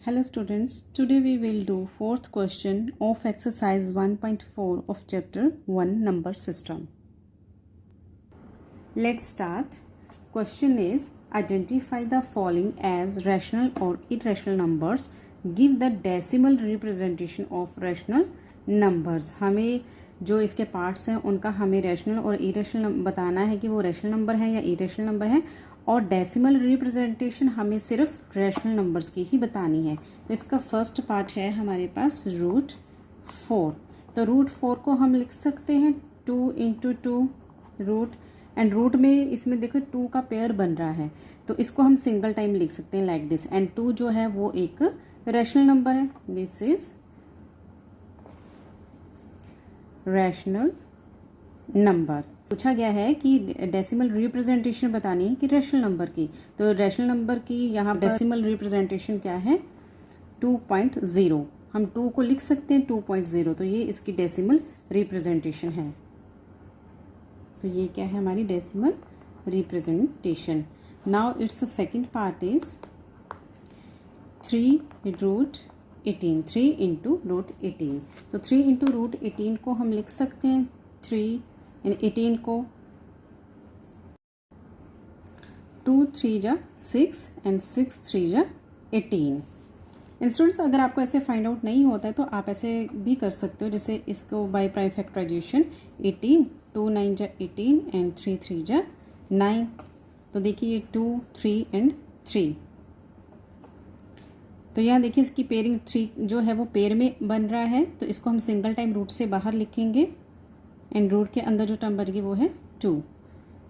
Hello students, today we will do fourth question of exercise 1.4 of chapter 1 number system. Let's start. Question is identify the following as rational or irrational numbers. Give the decimal representation of rational numbers. हमें जो इसके parts हैं उनका हमें rational और irrational बताना है कि वो रैशनल नंबर है या इरेशनल नंबर है, और डेसिमल रिप्रेजेंटेशन हमें सिर्फ रैशनल नंबर्स की ही बतानी है. तो इसका फर्स्ट पार्ट है हमारे पास √4. तो √4 को हम लिख सकते हैं 2 × 2 रूट, एंड रूट में इसमें देखो 2 का पेयर बन रहा है, तो इसको हम सिंगल टाइम लिख सकते हैं लाइक दिस. एंड 2 जो है वो एक रैशनल नंबर है. This is rational number. पूछा गया है कि डेसिमल रिप्रेजेंटेशन बतानी है कि रैशनल नंबर की. तो रैशनल नंबर की यहाँ डेसिमल रिप्रेजेंटेशन क्या है? 2.0. हम 2 को लिख सकते हैं 2.0, तो ये इसकी डेसिमल रिप्रेजेंटेशन है. तो ये क्या है हमारी decimal representation. Now it's second part is 3 √18. 3 × √18. तो 3 × √18 को हम लिख सकते हैं 3, एंड 18 को 2 3 जा 6 एंड 6 3 जा 18. एंड स्टूडेंट्स, अगर आपको ऐसे फाइंड आउट नहीं होता है तो आप ऐसे भी कर सकते हो, जैसे इसको बाय प्राइम फैक्टराइजेशन 18, 2 9 जा 18 एंड 3 3 जा 9. तो देखिए ये 2 3 एंड 3. तो यहाँ देखिए इसकी पेयरिंग 3 जो है वो पेयर में बन रहा है, तो इसको हम सिंगल टाइम रूट से बाहर लिखेंगे, एंड रूट के अंदर जो टर्म बचेगी वो है 2.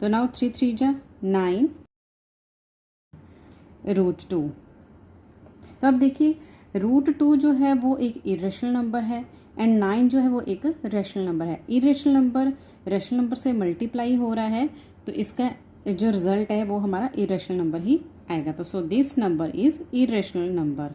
तो नाउ 3 3 जा 9 √2. तो अब देखिए √2 जो है वो एक इरेशनल नंबर है, एंड 9 जो है वो एक रैशनल नंबर है. इरेशनल नंबर रैशनल नंबर से मल्टीप्लाई हो रहा है, तो इसका जो रिजल्ट है वो हमारा इरेशनल नंबर ही आएगा. तो so this number is irrational number.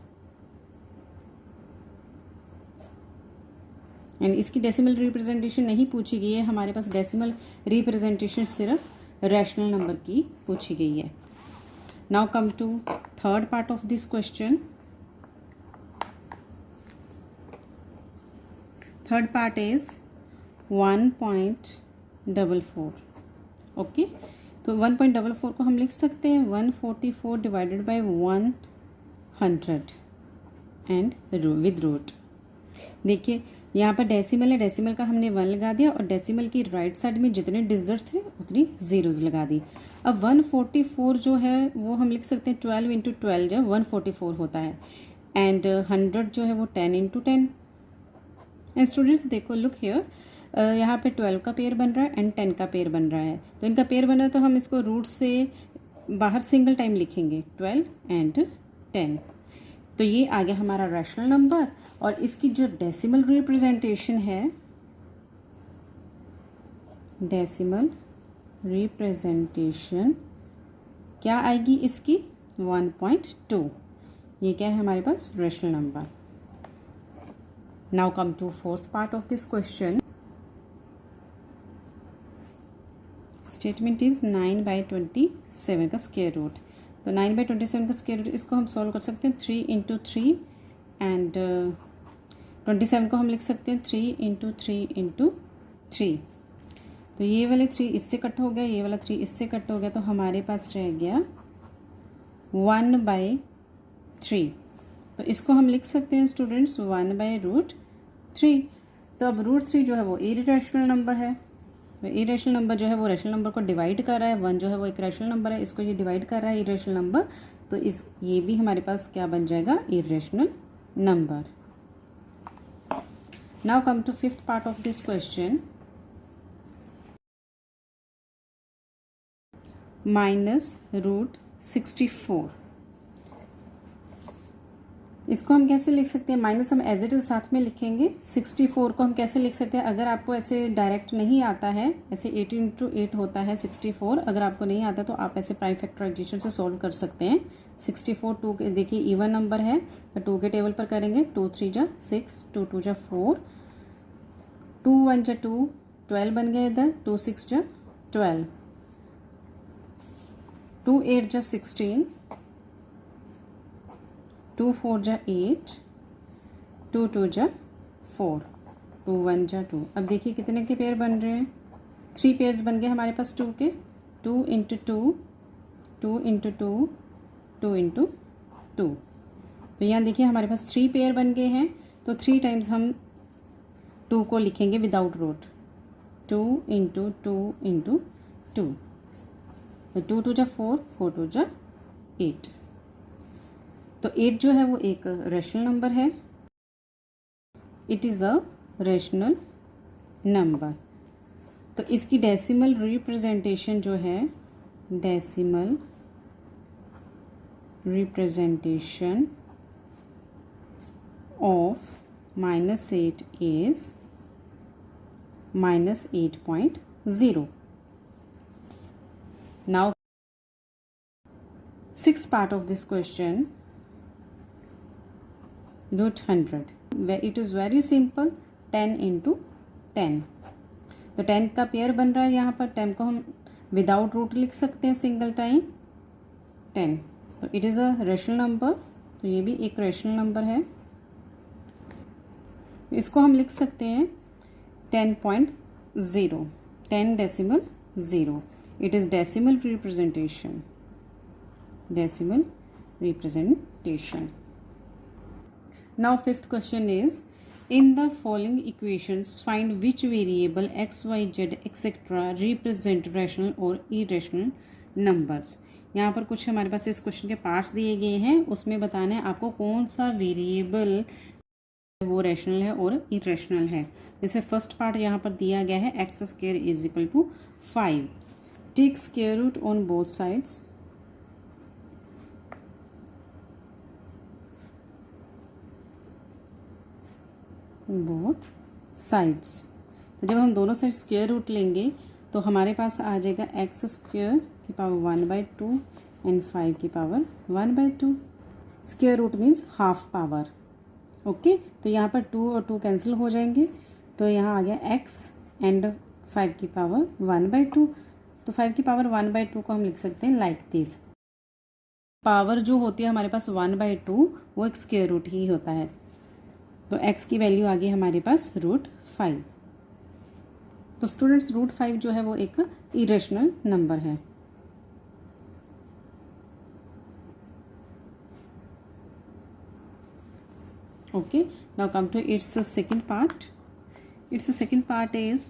And इसकी डेसिमल रिप्रेजेंटेशन नहीं पूछी गई है, हमारे पास डेसिमल रिप्रेजेंटेशन सिर्फ रैशनल नंबर की पूछी गई है. Now come to third part of this question. Third part is 1.44. Okay, तो 1.44 को हम लिख सकते हैं 144 divided by 100 and with root. देखिए यहाँ पर डेसिमल है, डेसिमल का हमने 1 लगा दिया, और डेसिमल की राइट साइड में जितने डिजिट थे उतनी जीरोज लगा दी. अब 144 जो है वो हम लिख सकते हैं 12 × 12 जो 144 होता है, एंड 100 जो है वो 10 × 10. एंड स्टूडेंट्स देखो लुक हियर, यहाँ पे 12 का पेयर बन रहा है एंड 10 का पेयर बन रहा है. तो इनका पेयर बन रहा है तो हम इसको रूट से बाहर सिंगल टाइम लिखेंगे 12 एंड 10. तो ये आ गया हमारा रैशनल नंबर, और इसकी जो डेसिमल रिप्रेजेंटेशन है, डेसिमल रिप्रेजेंटेशन क्या आएगी इसकी? 1.2. ये क्या है हमारे पास? Rational number. Now come to fourth part of this question. Statement is 9/27 का स्क्वायर रूट. तो 9/27 का स्क्वायर रूट इसको हम सॉल्व कर सकते हैं 3 × 3, एंड 27 को हम लिख सकते हैं 3 × 3 × 3. तो ये वाले 3 इससे कट हो गया, ये वाला 3 इससे कट हो गया, तो हमारे पास रह गया 1/3. तो इसको हम लिख सकते हैं स्टूडेंट्स 1/√3. तो अब √3 जो है वो इरेशनल नंबर है. तो इरेशनल नंबर जो है वो रैशनल नंबर को डिवाइड कर रहा है. 1 जो है वो एक रैशनल नंबर है, इसको ये डिवाइड कर रहा है इरेशनल नंबर, तो इस ये भी हमारे पास क्या बन जाएगा? Irrational number. Now come to fifth part of this question. -√64. इसको हम कैसे लिख सकते हैं? माइनस हम एज इट इज साथ में लिखेंगे. 64 को हम कैसे लिख सकते हैं? अगर आपको ऐसे डायरेक्ट नहीं आता है, ऐसे 18 × 8 होता है 64, अगर आपको नहीं आता तो आप ऐसे प्राइम फैक्टराइजेशन से सॉल्व कर सकते हैं. 64 2 के देखिए इवन नंबर है, तो 2 के टेबल पर करेंगे. 2 3 जा 6, 2 2 जा 4, 2 1 जा 2, 12 बन गया इधर. 2 6 जा 12, 2 8 जा 16, 2 4 जा 8, 2 2 जा 4, 2 1 जा 2। अब देखिए कितने के पेयर बन रहे हैं, 3 पेयर्स बन गए हमारे पास 2 के। 2 इंटू 2, 2 इंटू 2, 2 इंटू 2। तो यहाँ देखिए हमारे पास 3 पेयर बन गए हैं। तो 3 टाइम्स हम 2 को लिखेंगे विदाउट रूट, 2 इंटू 2 इंटू 2। तो 2 2 जा 4, 4 2 जा 8। तो 8 जो है वो एक रैशनल नंबर है, it is a rational number. तो इसकी डेसिमल रिप्रेजेंटेशन जो है, decimal representation of -8 is -8.0। Now, sixth part of this question, root 100, where it is very simple, 10 into 10। तो 10 का पेयर बन रहा है यहाँ पर, 10 को हम विदाउट रूट लिख सकते हैं सिंगल टाइम 10। तो it is a rational number, तो ये भी एक रैशनल नंबर है। इसको हम लिख सकते हैं 10.0, 10 decimal 0। It is decimal representation, decimal representation। Now fifth question is, in the following equations find which variable x, y, z etc represent rational or irrational numbers। यहाँ पर कुछ हमारे पास इस क्वेश्चन के पार्ट्स दिए गए हैं, उसमें बताना है आपको कौन सा वेरिएबल वो रैशनल है और इरेशनल है। जैसे फर्स्ट पार्ट यहाँ पर दिया गया है x square is equal to 5। Take square root on both sides, both sides। तो जब हम दोनों साइड स्क्वायर रूट लेंगे तो हमारे पास आ जाएगा एक्स स्क्वायर की पावर 1/2 एंड 5 की power 1/2। Square root means half power. Okay, तो यहाँ पर 2 और 2 कैंसिल हो जाएंगे, तो यहाँ आ गया एक्स एंड 5 की पावर 1/2। तो 5 की पावर 1/2 को हम लिख सकते हैं लाइक दिस। पावर जो होती है हमारे पास 1/2 वो एक स्क्वायर रूट ही होता है। तो x की वैल्यू आ गई हमारे पास √5। तो स्टूडेंट्स √5 जो है वो एक इरेशनल नंबर है। Okay, now come to its second part. Its second part is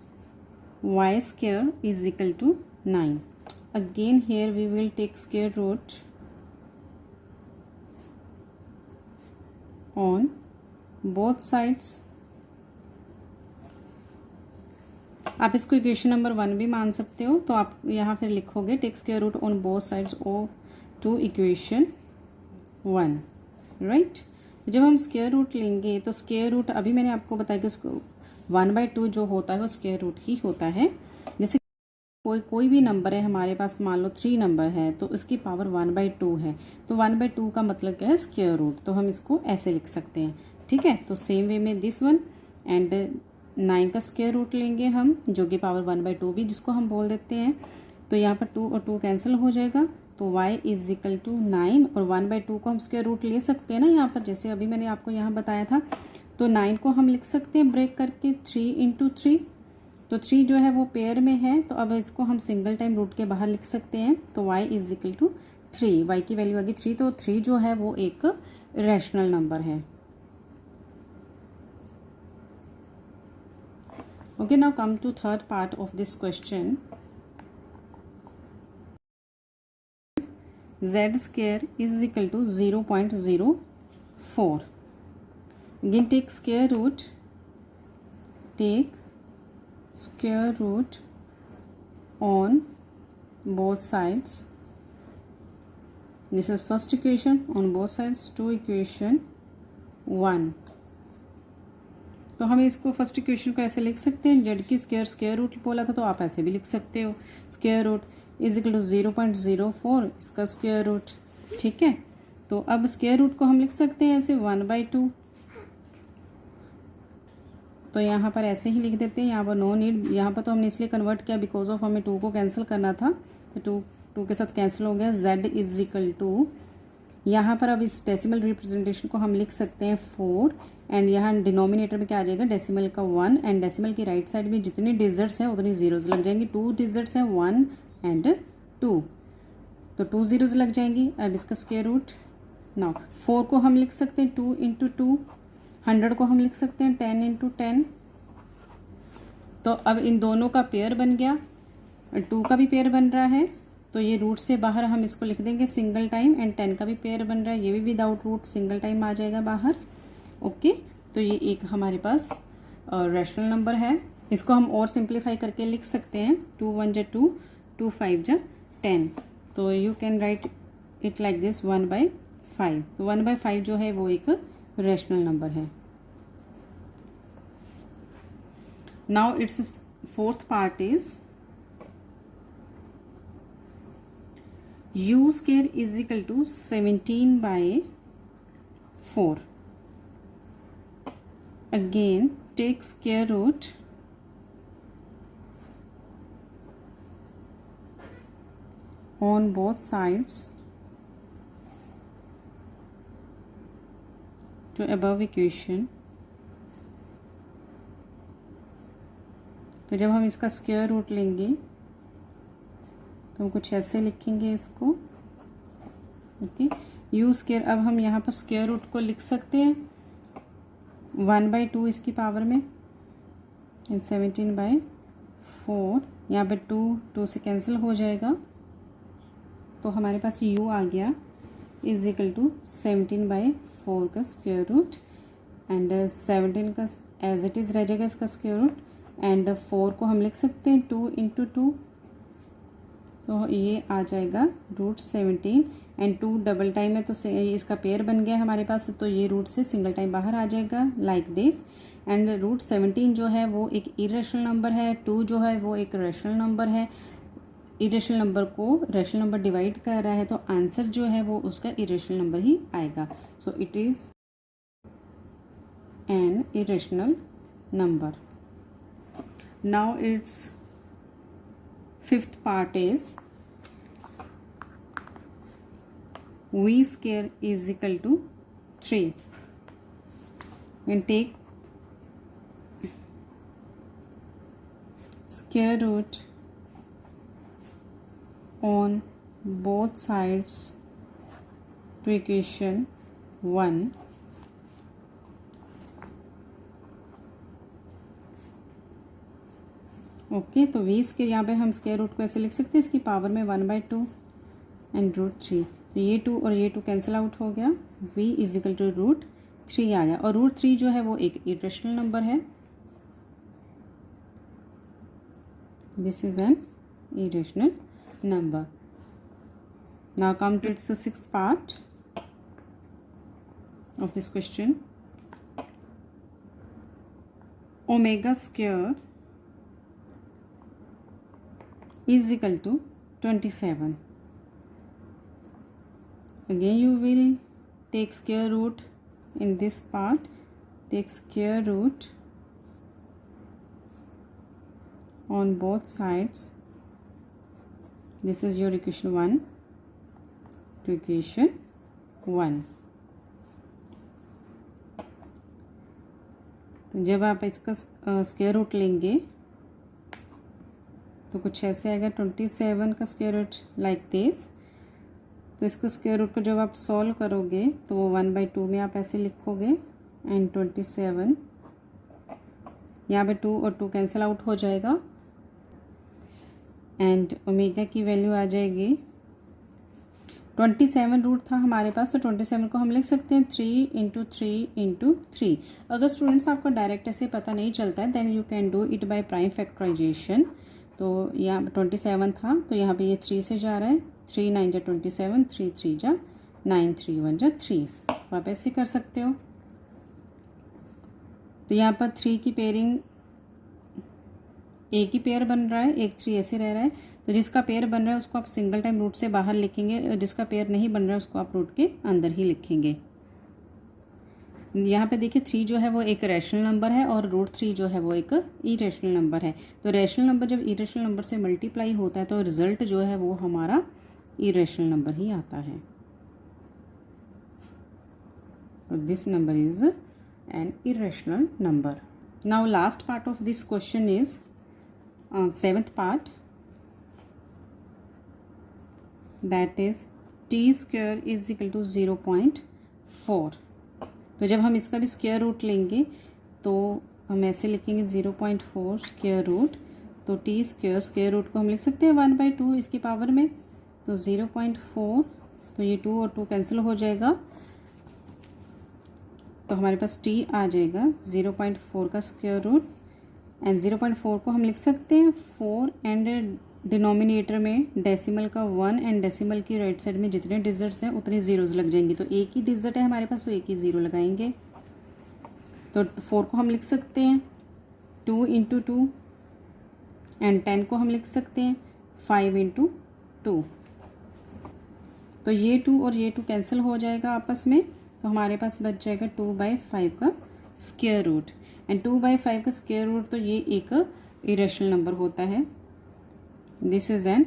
y square is equal to 9। Again here we will take square root on both sides। आप इसको इक्वेशन नंबर 1 भी मान सकते हो, तो आप यहाँ फिर लिखोगे take square root on both sides of to equation 1, right. जब हम स्क्वायर रूट लेंगे तो स्क्वायर रूट अभी मैंने आपको बताया कि उसको 1/2 जो होता है वो स्क्वायर रूट ही होता है। जैसे कोई भी नंबर है हमारे पास, मान लो 3 नंबर है तो उसकी पावर 1/2 है, तो 1/2 का मतलब क्या है, स्क्वायर रूट। तो हम इसको ऐसे लिख सकते हैं, ठीक है। तो सेम वे में दिस वन एंड 9 का स्क्वायर रूट लेंगे हम, जो कि पावर 1/2 भी जिसको हम बोल देते हैं। तो यहाँ पर 2 और 2 कैंसिल हो जाएगा, तो y इज इक्वल टू 9 और 1/2 को हम स्क्वायर रूट ले सकते हैं ना यहाँ पर, जैसे अभी मैंने आपको यहाँ बताया था। तो 9 को हम लिख सकते हैं ब्रेक करके 3 × 3। तो 3 जो है वो पेयर में है, तो अब इसको हम सिंगल टाइम रूट के बाहर लिख सकते हैं। तो y is equal to 3, y की वैल्यू आ गई 3। तो 3 जो है वो एक रैशनल नंबर है। Okay, now come to third part of this question. z square is equal to 0.04। Again take square root on both sides। This is first equation, on both sides to equation 1। तो हम इसको first equation को ऐसे लिख सकते हैं, Z की square root बोला था तो आप ऐसे भी लिख सकते हो, square root is equal to 0.04 इसका स्क्वायर रूट, ठीक है। तो अब स्क्वायर रूट को हम लिख सकते हैं ऐसे 1/2। तो यहाँ पर ऐसे ही लिख देते हैं, यहाँ पर नो नीड, यहाँ पर तो हमने इसलिए कन्वर्ट किया बिकॉज ऑफ हमें 2 को कैंसिल करना था, तो 2 के साथ कैंसिल हो गया। z इज इक्वल टू यहाँ पर अब इस डेसिमल रिप्रेजेंटेशन को हम लिख सकते हैं 4 एंड यहाँ डिनोमिनेटर में क्या आ जाएगा, डेसिमल का 1 एंड डेसिमल की राइट साइड में जितनी डिजिट्स हैं उतनी जीरोज लग जाएंगी। 2 डिजिट्स हैं 1 एंड 2, तो 2 जीरोज लग जाएंगी। अब इसका स्क्वायर रूट, नाउ 4 को हम लिख सकते हैं 2 इंटू 2, 100 को हम लिख सकते हैं 10 इंटू 10। तो अब इन दोनों का पेयर बन गया, 2 का भी पेयर बन रहा है, तो ये रूट से बाहर हम इसको लिख देंगे सिंगल टाइम, एंड 10 का भी पेयर बन रहा है, ये भी विदाउट रूट सिंगल टाइम आ जाएगा बाहर। ओके, तो ये एक हमारे पास रैशनल नंबर है। इसको हम और सिंप्लीफाई करके लिख सकते हैं 2 1 जा 2, 2 5 जा 10, तो you can write it like this 1/5। तो 1/5 जो है वो एक रैशनल नंबर है। Now it's fourth part is u square is equal to 17/4. Again take square root on both sides to above equation। तो जब हम इसका स्क्वायर रूट लेंगे तो हम कुछ ऐसे लिखेंगे इसको। ओके, यू स्क्वायर, अब हम यहाँ पर स्क्वायर रूट को लिख सकते हैं 1/2 इसकी पावर में, 17/4। यहाँ पे 2 से कैंसिल हो जाएगा, तो हमारे पास u आ गया इज इक्वल टू 17/4 का स्क्वायर रूट, एंड 17 का एज इट इज़ रह जाएगा इसका स्क्वायर रूट, एंड 4 को हम लिख सकते हैं 2 इंटू 2, तो ये आ जाएगा रूट 17, एंड 2 डबल टाइम है तो इसका पेयर बन गया हमारे पास, तो ये रूट से सिंगल टाइम बाहर आ जाएगा लाइक दिस। एंड रूट 17 जो है वो एक इरेशनल नंबर है, 2 जो है वो एक रैशनल नंबर है। इरेशनल नंबर को रैशनल नंबर डिवाइड कर रहा है, तो आंसर जो है वो उसका इरेशनल नंबर ही आएगा। So it is an irrational number. Now it's fifth part is v square is equal to 3. When take square root on both sides to equation 1, okay, तो v स्क्वायर यहाँ पे हम स्क्वायर रूट को ऐसे लिख सकते हैं, इसकी पावर में 1/2 एंड रूट 3, तो ये 2 और ये 2 कैंसिल आउट हो गया, v is equal to root 3 आ गया। और रूट 3 जो है वो एक इरेशनल नंबर है, this is an irrational number. Now come to its sixth part of this question. Omega square is equal to 27. Again you will take square root in this part, take square root on both sides. This is your equation 1 to equation 1। तो जब आप इसका square root लेंगे तो कुछ ऐसे आएगा 27 का स्क्वायर रूट लाइक दिस। तो इसको स्क्वायर रूट को जब आप सॉल्व करोगे तो वो 1/2 में आप ऐसे लिखोगे, एंड 27 यहाँ पे 2 और 2 कैंसिल आउट हो जाएगा, एंड ओमेगा की वैल्यू आ जाएगी 27 रूट था हमारे पास, तो 27 को हम लिख सकते हैं 3 इंटू 3 इंटू 3। अगर स्टूडेंट्स आपको डायरेक्ट ऐसे पता नहीं चलता है then you can do it by prime factorisation. तो यहाँ 27 था तो यहाँ पे ये 3 से जा रहा है, 3 9 जा 27, 3 3 जा 9, 3 1 जा 3, तो आप ऐसे कर सकते हो। तो यहाँ पर 3 की पेयरिंग, एक ही पेयर बन रहा है, एक 3 ऐसे रह रहा है, तो जिसका पेयर बन रहा है उसको आप सिंगल टाइम रूट से बाहर लिखेंगे, और जिसका पेयर नहीं बन रहा है उसको आप रूट के अंदर ही लिखेंगे। यहाँ पे देखिए 3 जो है वो एक रैशनल नंबर है और रूट 3 जो है वो एक इरेशनल नंबर है। तो रैशनल नंबर जब इरेशनल नंबर से मल्टीप्लाई होता है तो रिजल्ट जो है वो हमारा इरेशनल नंबर ही आता है। This number is an irrational number. Now last part of this question is seventh part, that is t square is equal to 0.4. तो जब हम इसका भी स्क्वायर रूट लेंगे तो हम ऐसे लिखेंगे 0.4 स्क्वायर रूट, तो टी स्क्वायर रूट को हम लिख सकते हैं 1/2 इसकी पावर में, तो 0.4, तो ये 2 और 2 कैंसिल हो जाएगा, तो हमारे पास t आ जाएगा 0.4 का स्क्वायर रूट, एंड 0.4 को हम लिख सकते हैं 4 एंड डिनोमिनेटर में डेसिमल का 1 एंड डेसिमल की राइट साइड में जितने डिजिट्स हैं उतने ज़ीरोज़ लग जाएंगे, तो एक ही डिजिट है हमारे पास तो एक ही ज़ीरो लगाएंगे। तो 4 को हम लिख सकते हैं 2 × 2 एंड 10 को हम लिख सकते हैं 5 × 2। तो ये 2 और ये 2 कैंसिल हो जाएगा आपस में, तो हमारे पास बच जाएगा 2/5 का स्क्वायर रूट, एंड 2/5 का स्क्वायर रूट तो ये एक इरेशनल नंबर होता है। This is N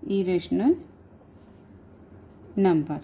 irrational number.